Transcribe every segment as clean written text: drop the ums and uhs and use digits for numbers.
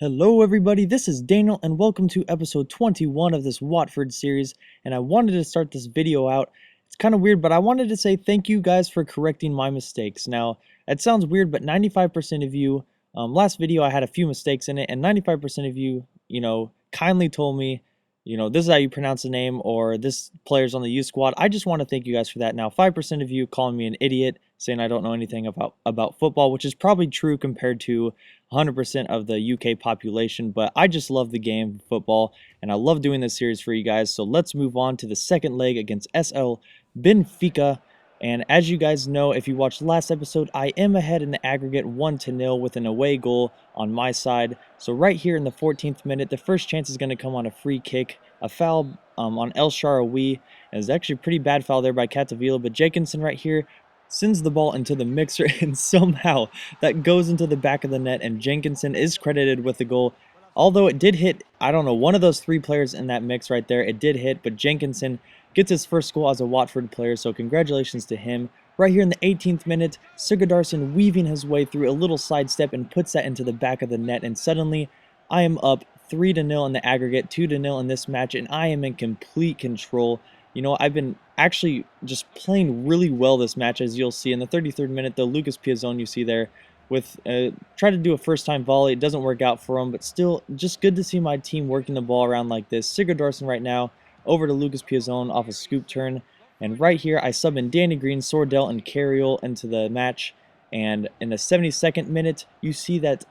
Hello everybody, this is Daniel and welcome to episode 21 of this Watford series, and I wanted to start this video out. It's kind of weird, but I wanted to say thank you guys for correcting my mistakes. Now, it sounds weird, but 95% of you, last video I had a few mistakes in it, and 95% of you, kindly told me, this is how you pronounce the name, or this player's on the youth squad. I just want to thank you guys for that. Now, 5% of you calling me an idiot, saying I don't know anything about football, which is probably true compared to 100% of the UK population, but I just love the game of football, and I love doing this series for you guys. So let's move on to the second leg against SL Benfica. And as you guys know, if you watched last episode, I am ahead in the aggregate 1-0 with an away goal on my side. So right here in the 14th minute, the first chance is going to come on a free kick, a foul on El Shaarawy. It's actually a pretty bad foul there by Catavila, but Jenkinson right here sends the ball into the mixer, and somehow that goes into the back of the net, and Jenkinson is credited with the goal. Although it did hit, I don't know, one of those three players in that mix right there, it did hit, but Jenkinson gets his first goal as a Watford player, so congratulations to him. Right here in the 18th minute, Sigurdarsson weaving his way through a little sidestep and puts that into the back of the net, and suddenly I am up 3-0 in the aggregate, 2-0 in this match, and I am in complete control. I've been actually just playing really well this match, as you'll see. In the 33rd minute, though, Lucas Piazzone, you see there, with try to do a first-time volley. It doesn't work out for him, but still, just good to see my team working the ball around like this. Sigurdarsson right now, over to Lucas Piazzone off a scoop turn. And right here, I sub in Danny Green, Sordell, and Carriol into the match. And in the 72nd minute, you see that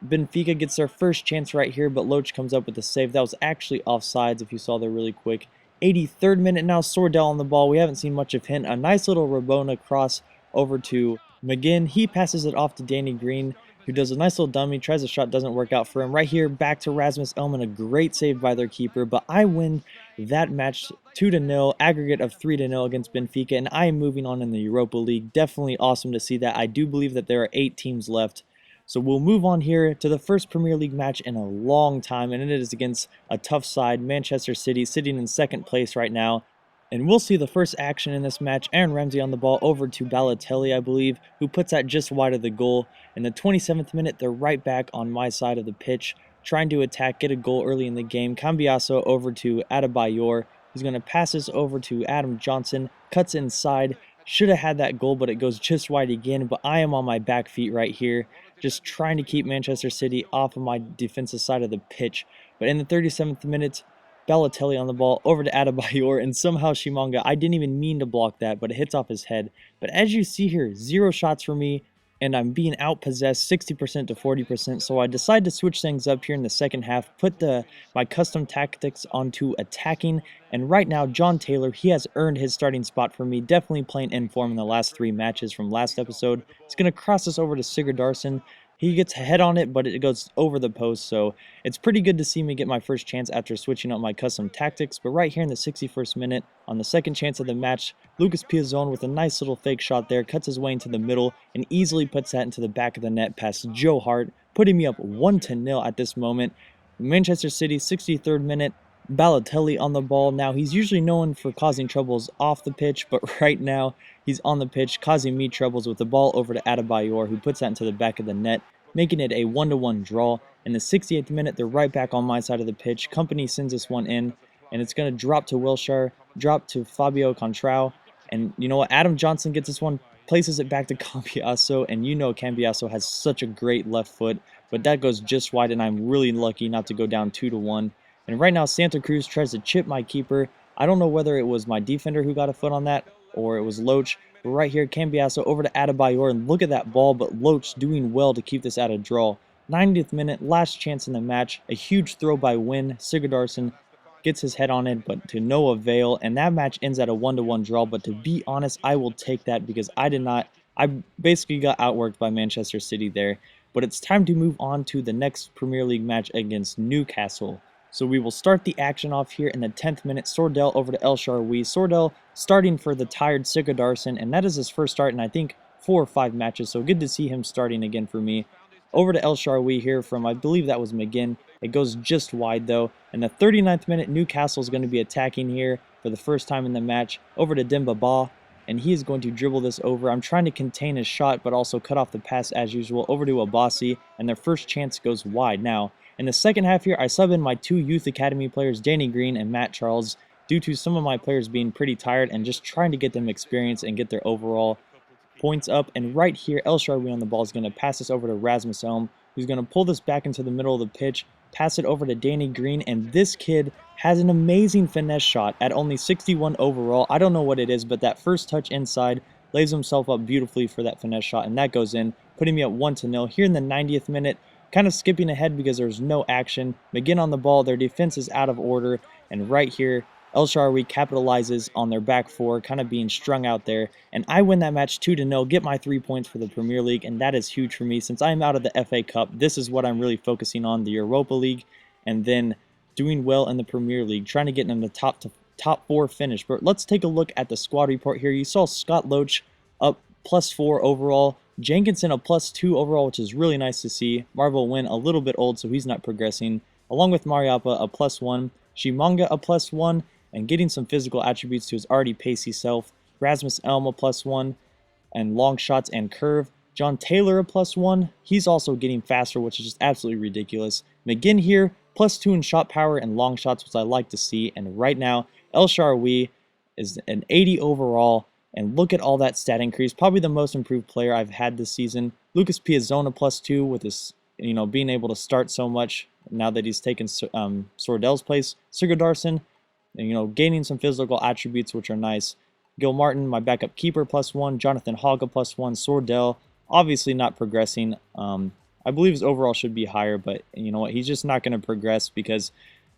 Benfica gets their first chance right here, but Loach comes up with a save. That was actually offsides, if you saw there really quick. 83rd minute now, Sordell on the ball. We haven't seen much of him. A nice little Rabona cross over to McGinn. He passes it off to Danny Green, who does a nice little dummy, tries a shot, doesn't work out for him. Right here, back to Rasmus Elman, a great save by their keeper, but I win that match 2-0, aggregate of 3-0 against Benfica, and I am moving on in the Europa League. Definitely awesome to see that. I do believe that there are 8 teams left. So we'll move on here to the first Premier League match in a long time, and it is against a tough side, Manchester City, sitting in second place right now. And we'll see the first action in this match. Aaron Ramsey on the ball over to Balotelli, I believe, who puts that just wide of the goal. In the 27th minute, they're right back on my side of the pitch, trying to attack, get a goal early in the game. Cambiasso over to Adebayor. He's going to pass this over to Adam Johnson, cuts inside. Should have had that goal, but it goes just wide again. But I am on my back feet right here, just trying to keep Manchester City off of my defensive side of the pitch. But in the 37th minute, Balotelli on the ball over to Adebayor, and somehow Shimanga, I didn't even mean to block that, but it hits off his head. But as you see here, 0 shots for me, and I'm being outpossessed 60% to 40%, so I decide to switch things up here in the second half, put my custom tactics onto attacking, and right now, John Taylor, he has earned his starting spot for me, definitely playing in form in the last 3 matches from last episode. He's going to cross this over to Sigurdarsson. He gets a head on it, but it goes over the post, so it's pretty good to see me get my first chance after switching up my custom tactics. But right here in the 61st minute, on the second chance of the match, Lucas Piazzone with a nice little fake shot there, cuts his way into the middle, and easily puts that into the back of the net past Joe Hart, putting me up 1-0 at this moment. Manchester City, 63rd minute, Balotelli on the ball. Now, he's usually known for causing troubles off the pitch, but right now, he's on the pitch, causing me troubles with the ball over to Adebayor, who puts that into the back of the net, making it a 1-1 draw. In the 68th minute, they're right back on my side of the pitch. Company sends this one in, and it's going to drop to Wilshere, drop to Fabio Contrao, and you know what? Adam Johnson gets this one, places it back to Cambiasso, and Cambiasso has such a great left foot, but that goes just wide, and I'm really lucky not to go down 2-1. And right now, Santa Cruz tries to chip my keeper. I don't know whether it was my defender who got a foot on that, or it was Loach. But right here, Cambiasso over to Adebayor, and look at that ball, but Loach doing well to keep this at a draw. 90th minute, last chance in the match, a huge throw by Wynn. Sigurdarsson gets his head on it, but to no avail, and that match ends at a 1-1 draw. But to be honest, I will take that because I basically got outworked by Manchester City there. But it's time to move on to the next Premier League match against Newcastle. So we will start the action off here in the 10th minute. Sordell over to El Shaarawy. Sordell starting for the tired Sigurdarsson, and that is his first start in I think 4 or 5 matches, so good to see him starting again for me. Over to El Shaarawy here from, I believe that was McGinn. It goes just wide though. In the 39th minute, Newcastle is going to be attacking here for the first time in the match. Over to Demba Ba. and he is going to dribble this over. I'm trying to contain his shot, but also cut off the pass as usual over to Abassi, and their first chance goes wide. Now, in the second half here, I sub in my 2 youth academy players, Danny Green and Matt Charles, due to some of my players being pretty tired and just trying to get them experience and get their overall points up. And right here, El Shaarawy on the ball is going to pass this over to Rasmus Elm, who's going to pull this back into the middle of the pitch, pass it over to Danny Green, and this kid has an amazing finesse shot at only 61 overall. I don't know what it is, but that first touch inside lays himself up beautifully for that finesse shot, and that goes in, putting me at 1-0 here in the 90th minute. Kind of skipping ahead because there's no action. McGinn on the ball, their defense is out of order, and right here, El Shaarawy capitalizes on their back four, kind of being strung out there, and I win that match 2-0, get my 3 points for the Premier League, and that is huge for me. Since I'm out of the FA Cup, this is what I'm really focusing on, the Europa League, and then doing well in the Premier League, trying to get in the top 4 finish. But let's take a look at the squad report here. You saw Scott Loach up +4 overall, Jenkinson a +2 overall, which is really nice to see. Marvel Wynn a little bit old, so he's not progressing, along with Mariappa a +1, Shimanga a +1, and getting some physical attributes to his already pacey self. Rasmus Elm a +1, and long shots and curve. John Taylor a +1. He's also getting faster, which is just absolutely ridiculous. McGinn here, +2 in shot power and long shots, which I like to see. And right now, El Shaarawy is an 80 overall. And look at all that stat increase. Probably the most improved player I've had this season. Lucas Piazzona +2 with his, being able to start so much now that he's taken Sordel's place. Sigurdarsson, gaining some physical attributes, which are nice. Gil Martin, my backup keeper, +1. Jonathan Hogga +1. Sordell, obviously not progressing. I believe his overall should be higher, but you know what? He's just not going to progress because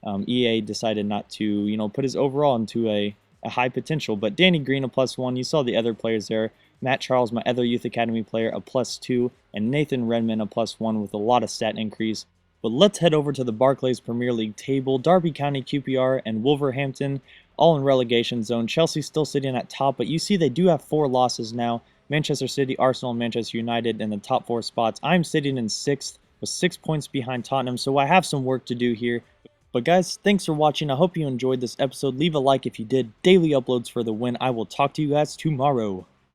EA decided not to, put his overall into a high potential. But Danny Green a +1. You saw the other players there. Matt Charles, my other youth academy player, a +2, and Nathan Redmond a +1 with a lot of stat increase. But let's head over to the Barclays Premier League table. Derby County, QPR, and Wolverhampton all in relegation zone. Chelsea still sitting at top, but you see they do have 4 losses now. Manchester City, Arsenal, and Manchester United in the top 4 spots. I'm sitting in 6th with 6 points behind Tottenham, so I have some work to do here. But guys, thanks for watching. I hope you enjoyed this episode. Leave a like if you did. Daily uploads for the win. I will talk to you guys tomorrow.